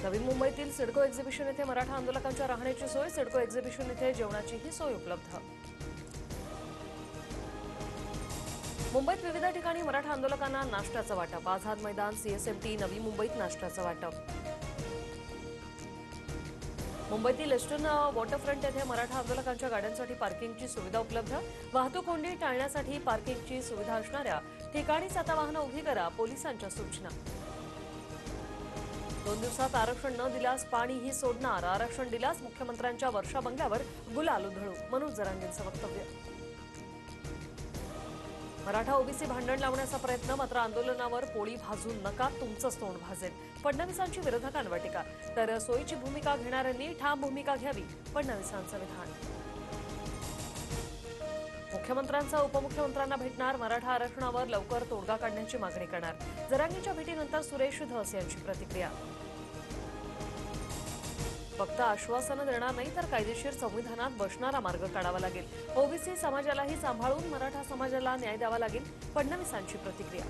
नवी मुंबईतील सिडको एक्झिबिशन येथे मराठा आंदोलकांच्या राहण्याची सोय. सिडको एक्झिबिशन येथे जेवणाचीही सोय उपलब्ध. मुंबईत विविध ठिकाणी मराठा आंदोलकांना नाश्त्याचं वाटप. आझाद मैदान, सीएसएमटी, नवी मुंबईत नाश्त्याचं वाटप. मुंबईतील ईस्टर्न वॉटरफ्रंट येथे मराठा आंदोलकांच्या गाड्यांसाठी पार्किंगची सुविधा उपलब्ध. वाहतूक कोंडी टाळण्यासाठी पार्किंगची सुविधा असणाऱ्या ठिकाणीच आता वाहनं उभी करा, पोलिसांच्या सूचना. 2 दिवसात आरक्षण न दिल्यास पाणीही सोडणार. आरक्षण दिल्यास मुख्यमंत्र्यांच्या वर्षा बंगल्यावर गुलाल उधळू, मनोज जरांगेंचं वक्तव्य. मराठा ओबीसी भांडण लावण्याचा प्रयत्न, मात्र आंदोलनावर पोळी भाजून नका, तुमचंच तोंड भाजेल. फडणवीसांची विरोधकांवर टीका. तर सोयीची भूमिका घेणाऱ्यांनी ठाम भूमिका घ्यावी, फडणवीसांचं विधान. मुख्यमंत्र्यांचा उपमुख्यमंत्र्यांना भेटणार. मराठा आरक्षणावर लवकर तोडगा काढण्याची मागणी करणार. जरांगेंच्या भेटीनंतर सुरेश धस यांची प्रतिक्रिया. फक्त आश्वासनं देणार नाही तर कायदेशीर संविधानात बसणारा मार्ग काढावा लागेल. ओबीसी समाजालाही सांभाळून मराठा समाजाला न्याय द्यावा लागेल, फडणवीसांची प्रतिक्रिया.